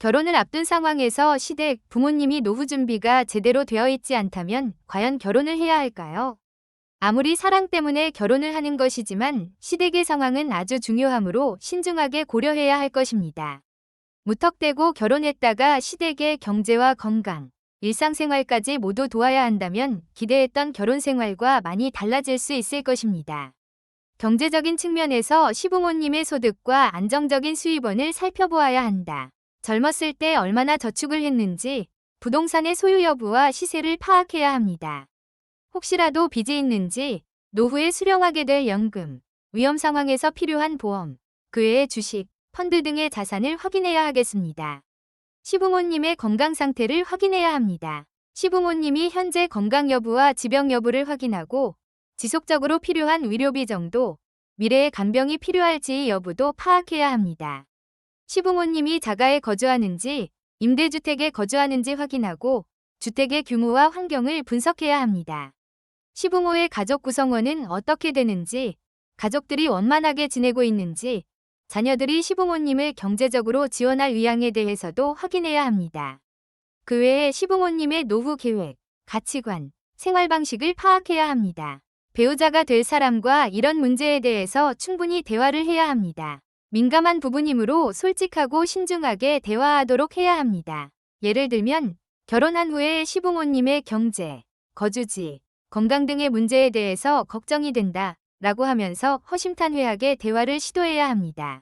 결혼을 앞둔 상황에서 시댁, 부모님이 노후 준비가 제대로 되어 있지 않다면 과연 결혼을 해야 할까요? 아무리 사랑 때문에 결혼을 하는 것이지만 시댁의 상황은 아주 중요하므로 신중하게 고려해야 할 것입니다. 무턱대고 결혼했다가 시댁의 경제와 건강, 일상생활까지 모두 도와야 한다면 기대했던 결혼 생활과 많이 달라질 수 있을 것입니다. 경제적인 측면에서 시부모님의 소득과 안정적인 수입원을 살펴보아야 한다. 젊었을 때 얼마나 저축을 했는지 부동산의 소유 여부와 시세를 파악해야 합니다. 혹시라도 빚이 있는지, 노후에 수령하게 될 연금, 위험 상황에서 필요한 보험, 그 외의 주식, 펀드 등의 자산을 확인해야 하겠습니다. 시부모님의 건강 상태를 확인해야 합니다. 시부모님이 현재 건강 여부와 지병 여부를 확인하고 지속적으로 필요한 의료비 정도, 미래에 간병이 필요할지 여부도 파악해야 합니다. 시부모님이 자가에 거주하는지, 임대주택에 거주하는지 확인하고 주택의 규모와 환경을 분석해야 합니다. 시부모의 가족 구성원은 어떻게 되는지, 가족들이 원만하게 지내고 있는지, 자녀들이 시부모님을 경제적으로 지원할 의향에 대해서도 확인해야 합니다. 그 외에 시부모님의 노후 계획, 가치관, 생활 방식을 파악해야 합니다. 배우자가 될 사람과 이런 문제에 대해서 충분히 대화를 해야 합니다. 민감한 부분이므로 솔직하고 신중하게 대화하도록 해야 합니다. 예를 들면 결혼한 후에 시부모님의 경제, 거주지, 건강 등의 문제에 대해서 걱정이 된다 라고 하면서 허심탄회하게 대화를 시도해야 합니다.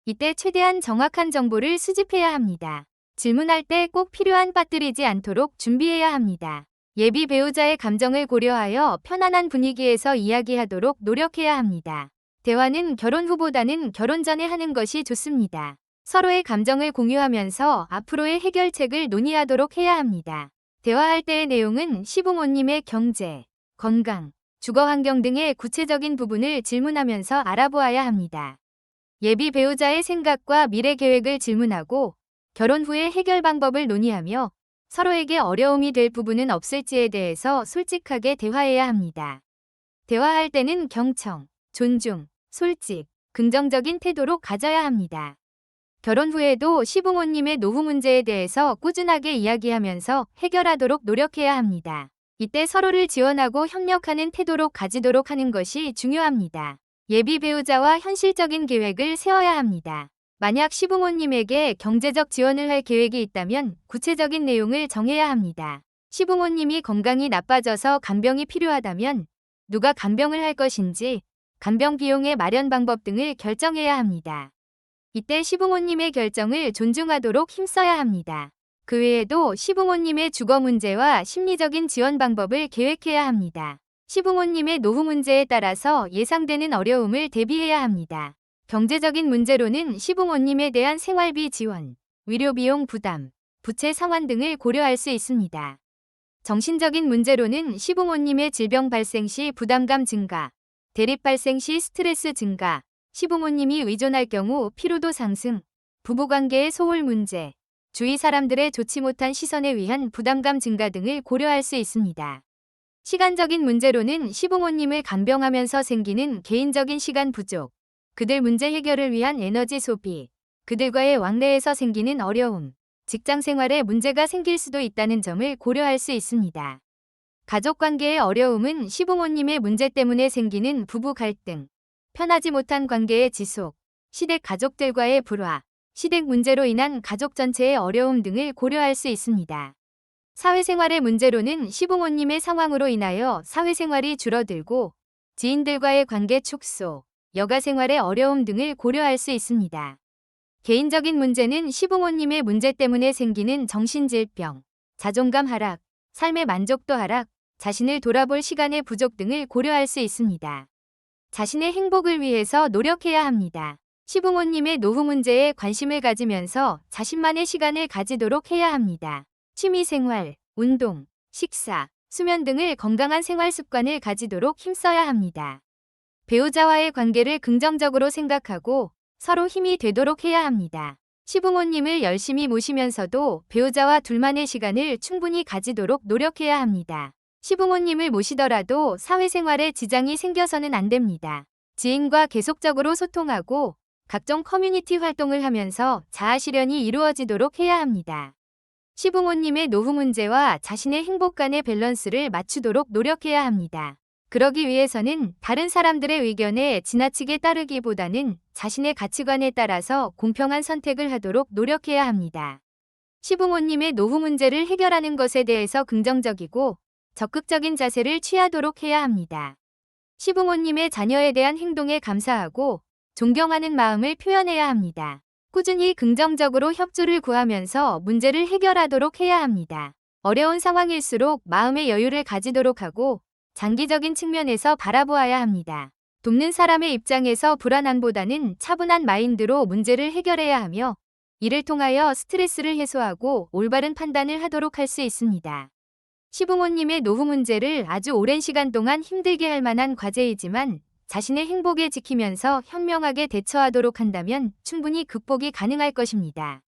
이때 최대한 정확한 정보를 수집해야 합니다. 질문할 때 꼭 필요한 빠뜨리지 않도록 준비해야 합니다. 예비 배우자의 감정을 고려하여 편안한 분위기에서 이야기하도록 노력해야 합니다. 대화는 결혼 후보다는 결혼 전에 하는 것이 좋습니다. 서로의 감정을 공유하면서 앞으로의 해결책을 논의하도록 해야 합니다. 대화할 때의 내용은 시부모님의 경제, 건강, 주거 환경 등의 구체적인 부분을 질문하면서 알아보아야 합니다. 예비 배우자의 생각과 미래 계획을 질문하고 결혼 후의 해결 방법을 논의하며 서로에게 어려움이 될 부분은 없을지에 대해서 솔직하게 대화해야 합니다. 대화할 때는 경청, 존중, 솔직, 긍정적인 태도로 가져야 합니다. 결혼 후에도 시부모님의 노후 문제에 대해서 꾸준하게 이야기하면서 해결하도록 노력해야 합니다. 이때 서로를 지원하고 협력하는 태도로 가지도록 하는 것이 중요합니다. 예비 배우자와 현실적인 계획을 세워야 합니다. 만약 시부모님에게 경제적 지원을 할 계획이 있다면 구체적인 내용을 정해야 합니다. 시부모님이 건강이 나빠져서 간병이 필요하다면 누가 간병을 할 것인지, 간병 비용의 마련 방법 등을 결정해야 합니다. 이때 시부모님의 결정을 존중하도록 힘써야 합니다. 그 외에도 시부모님의 주거 문제와 심리적인 지원 방법을 계획해야 합니다. 시부모님의 노후 문제에 따라서 예상되는 어려움을 대비해야 합니다. 경제적인 문제로는 시부모님에 대한 생활비 지원, 의료비용 부담, 부채 상환 등을 고려할 수 있습니다. 정신적인 문제로는 시부모님의 질병 발생 시 부담감 증가, 대립 발생 시 스트레스 증가, 시부모님이 의존할 경우 피로도 상승, 부부관계의 소홀 문제, 주위 사람들의 좋지 못한 시선에 의한 부담감 증가 등을 고려할 수 있습니다. 시간적인 문제로는 시부모님을 간병하면서 생기는 개인적인 시간 부족, 그들 문제 해결을 위한 에너지 소비, 그들과의 왕래에서 생기는 어려움, 직장 생활에 문제가 생길 수도 있다는 점을 고려할 수 있습니다. 가족관계의 어려움은 시부모님의 문제 때문에 생기는 부부 갈등, 편하지 못한 관계의 지속, 시댁 가족들과의 불화, 시댁 문제로 인한 가족 전체의 어려움 등을 고려할 수 있습니다. 사회생활의 문제로는 시부모님의 상황으로 인하여 사회생활이 줄어들고 지인들과의 관계 축소, 여가생활의 어려움 등을 고려할 수 있습니다. 개인적인 문제는 시부모님의 문제 때문에 생기는 정신질병, 자존감 하락, 삶의 만족도 하락, 자신을 돌아볼 시간의 부족 등을 고려할 수 있습니다. 자신의 행복을 위해서 노력해야 합니다. 시부모님의 노후 문제에 관심을 가지면서 자신만의 시간을 가지도록 해야 합니다. 취미생활, 운동, 식사, 수면 등을 건강한 생활 습관을 가지도록 힘써야 합니다. 배우자와의 관계를 긍정적으로 생각하고 서로 힘이 되도록 해야 합니다. 시부모님을 열심히 모시면서도 배우자와 둘만의 시간을 충분히 가지도록 노력해야 합니다. 시부모님을 모시더라도 사회생활에 지장이 생겨서는 안 됩니다. 지인과 계속적으로 소통하고 각종 커뮤니티 활동을 하면서 자아 실현이 이루어지도록 해야 합니다. 시부모님의 노후 문제와 자신의 행복 간의 밸런스를 맞추도록 노력해야 합니다. 그러기 위해서는 다른 사람들의 의견에 지나치게 따르기보다는 자신의 가치관에 따라서 공평한 선택을 하도록 노력해야 합니다. 시부모님의 노후 문제를 해결하는 것에 대해서 긍정적이고 적극적인 자세를 취하도록 해야 합니다. 시부모님의 자녀에 대한 행동에 감사하고 존경하는 마음을 표현해야 합니다. 꾸준히 긍정적으로 협조를 구하면서 문제를 해결하도록 해야 합니다. 어려운 상황일수록 마음의 여유를 가지도록 하고 장기적인 측면에서 바라보아야 합니다. 돕는 사람의 입장에서 불안함보다는 차분한 마인드로 문제를 해결해야 하며 이를 통하여 스트레스를 해소하고 올바른 판단을 하도록 할 수 있습니다. 시부모님의 노후 문제를 아주 오랜 시간 동안 힘들게 할 만한 과제이지만 자신의 행복에 지키면서 현명하게 대처하도록 한다면 충분히 극복이 가능할 것입니다.